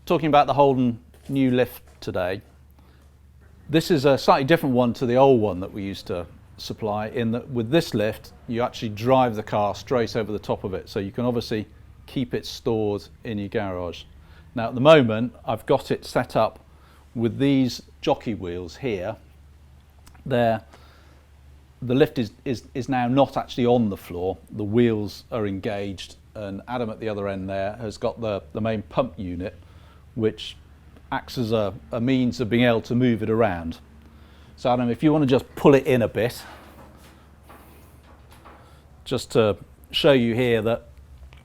talking about the Holden new lift today. This is a slightly different one to the old one that we used to supply, in that with this lift you actually drive the car straight over the top of it, so you can obviously keep it stored in your garage. Now at the moment I've got it set up with these jockey wheels here. The lift is now not actually on the floor, the wheels are engaged, and Adam at the other end there has got the main pump unit, which acts as a means of being able to move it around. So Adam, if you want to just pull it in a bit, just to show you here that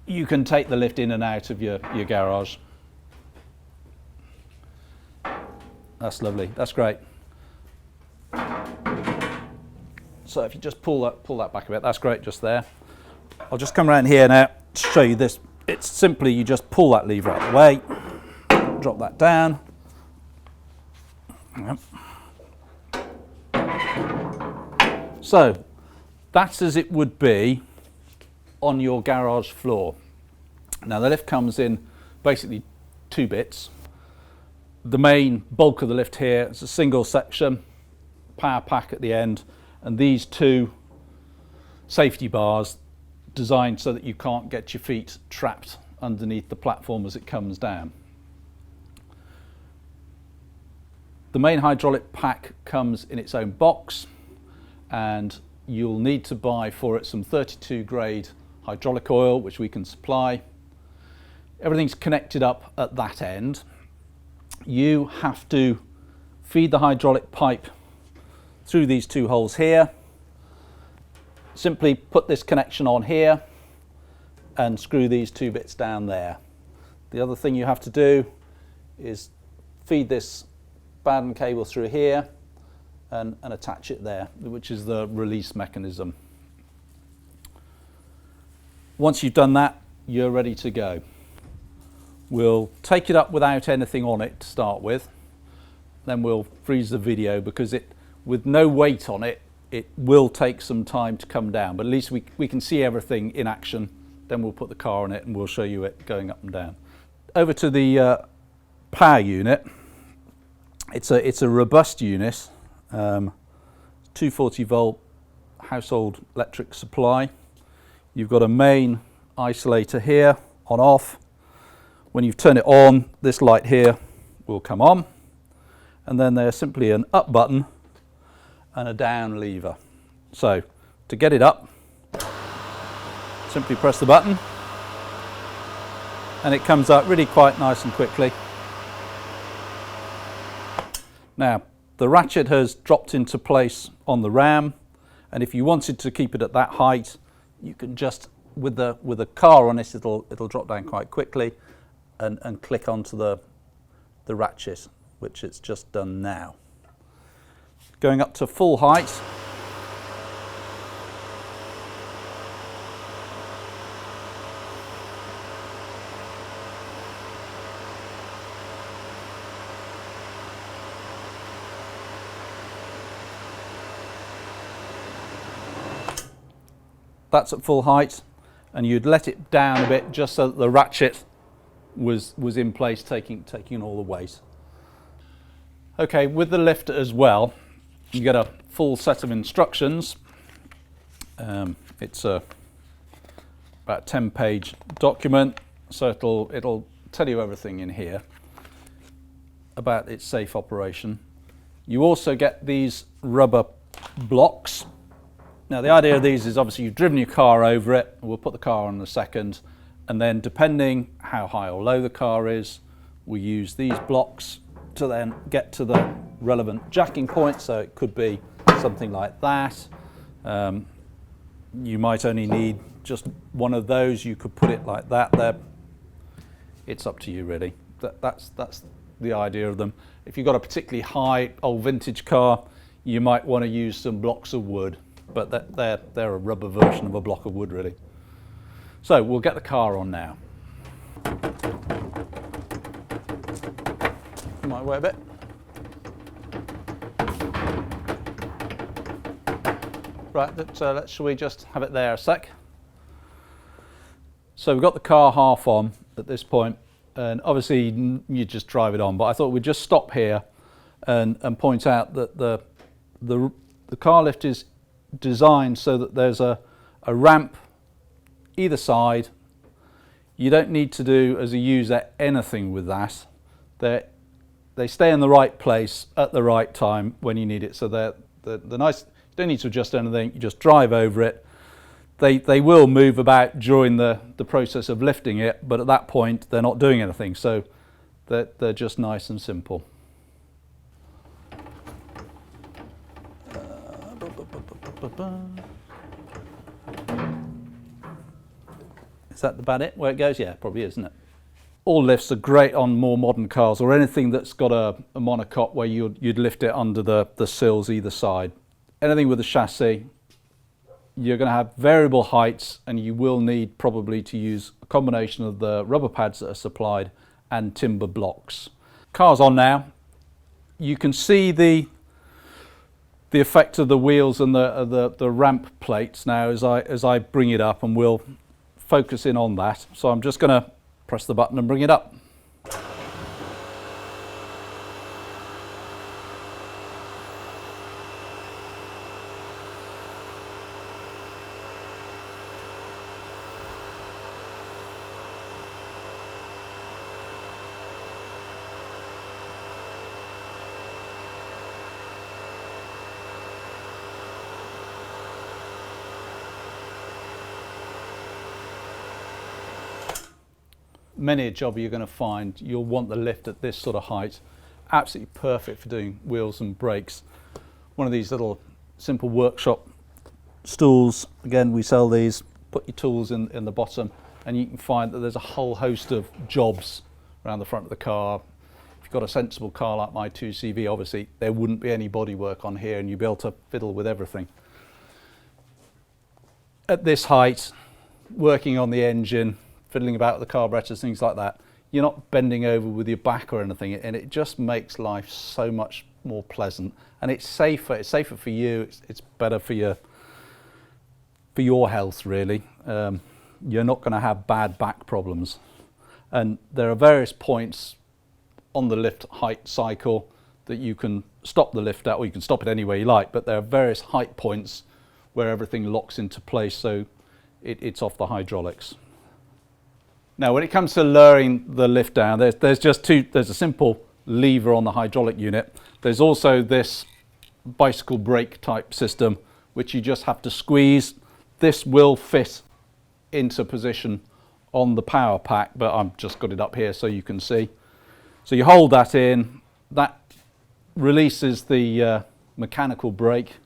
you can take the lift in and out of your garage. That's lovely, that's great. So if you just pull that back a bit, that's great just there. I'll just come around here now to show you this. It's simply, you just pull that lever out of the way, drop that down. Yep. So that's as it would be on your garage floor. Now the lift comes in basically two bits. The main bulk of the lift here is a single section, power pack at the end, and these two safety bars designed so that you can't get your feet trapped underneath the platform as it comes down. The main hydraulic pack comes in its own box, and you'll need to buy for it some 32 grade hydraulic oil, which we can supply. Everything's connected up at that end. You have to feed the hydraulic pipe through these two holes here. Simply put this connection on here and screw these two bits down there. The other thing you have to do is feed this Bowden cable through here and attach it there, which is the release mechanism. Once you've done that, you're ready to go. We'll take it up without anything on it to start with, then we'll freeze the video, because with no weight on it, it will take some time to come down, but at least we can see everything in action. Then we'll put the car on it and we'll show you it going up and down. Over to the power unit. It's a robust unit, 240 volt household electric supply. You've got a main isolator here, on off. When you turn it on, this light here will come on, and then there's simply an up button and a down lever. So to get it up, simply press the button and it comes up really quite nice and quickly. Now the ratchet has dropped into place on the ram, and if you wanted to keep it at that height, you can just, with the car on it, it'll drop down quite quickly and click onto the ratchet, which it's just done now. Going up to full height, that's at full height, and you'd let it down a bit just so that the ratchet was in place, taking all the weight. Okay, with the lift as well, you get a full set of instructions. It's about a 10-page document, so it'll tell you everything in here about its safe operation. You also get these rubber blocks. Now the idea of these is, obviously you've driven your car over it, we'll put the car on in a second, and then depending how high or low the car is, we use these blocks to then get to the relevant jacking point. So it could be something like that. You might only need just one of those. You could put it like that there. It's up to you really. That's the idea of them. If you've got a particularly high old vintage car, you might want to use some blocks of wood, but they're a rubber version of a block of wood really. So we'll get the car on now. Might weigh a bit. Right, shall we just have it there a sec? So we've got the car half on at this point. And obviously you just drive it on, but I thought we'd just stop here and point out that the car lift is designed so that there's a ramp either side. You don't need to do, as a user, anything with that. They stay in the right place at the right time when you need it. So they're nice. You don't need to adjust anything. You just drive over it. They will move about during the process of lifting it, but at that point they're not doing anything. So they're just nice and simple. Is that about it, where it goes? Yeah, probably is, isn't it? All lifts are great on more modern cars, or anything that's got a monocoque where you'd lift it under the sills either side. Anything with a chassis, you're going to have variable heights, and you will need probably to use a combination of the rubber pads that are supplied and timber blocks. Car's on now. You can see the effect of the wheels and the ramp plates now as I bring it up, and we'll focus in on that. So I'm just going to press the button and bring it up. Many a job you're going to find, you'll want the lift at this sort of height. Absolutely perfect for doing wheels and brakes. One of these little simple workshop stools, again we sell these, put your tools in the bottom, and you can find that there's a whole host of jobs around the front of the car. If you've got a sensible car like my 2CV, obviously there wouldn't be any bodywork on here and you'd be able to fiddle with everything. At this height, working on the engine, fiddling about with the carburetors, things like that, you're not bending over with your back or anything, and it just makes life so much more pleasant, and it's safer. It's safer for you. It's better for your health, really. You're not going to have bad back problems, and there are various points on the lift height cycle that you can stop the lift at, or you can stop it any way you like, but there are various height points where everything locks into place, so it's off the hydraulics. Now, when it comes to lowering the lift down, there's a simple lever on the hydraulic unit. There's also this bicycle brake type system, which you just have to squeeze. This will fit into position on the power pack, but I've just got it up here so you can see. So you hold that in, that releases the mechanical brake,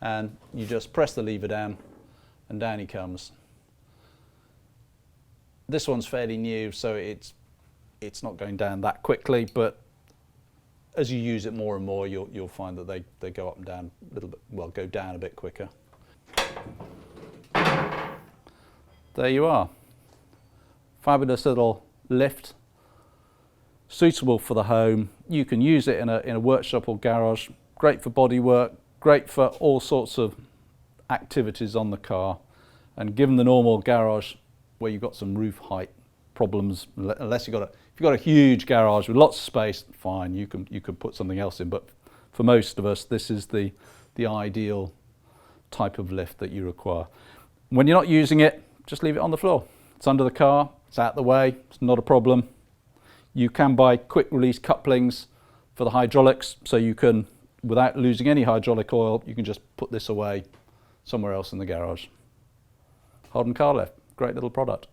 and you just press the lever down, and down he comes. This one's fairly new, so it's not going down that quickly, but as you use it more and more, you'll find that they go up and down a little bit, well, go down a bit quicker. There you are. Fabulous little lift, suitable for the home. You can use it in a workshop or garage. Great for body work, great for all sorts of activities on the car. And given the normal garage where you've got some roof height problems, unless if you've got a huge garage with lots of space, fine, you can put something else in. But for most of us, this is the ideal type of lift that you require. When you're not using it, just leave it on the floor. It's under the car, it's out the way, it's not a problem. You can buy quick release couplings for the hydraulics, so you can, without losing any hydraulic oil, you can just put this away somewhere else in the garage. Holden Car Lift, great little product.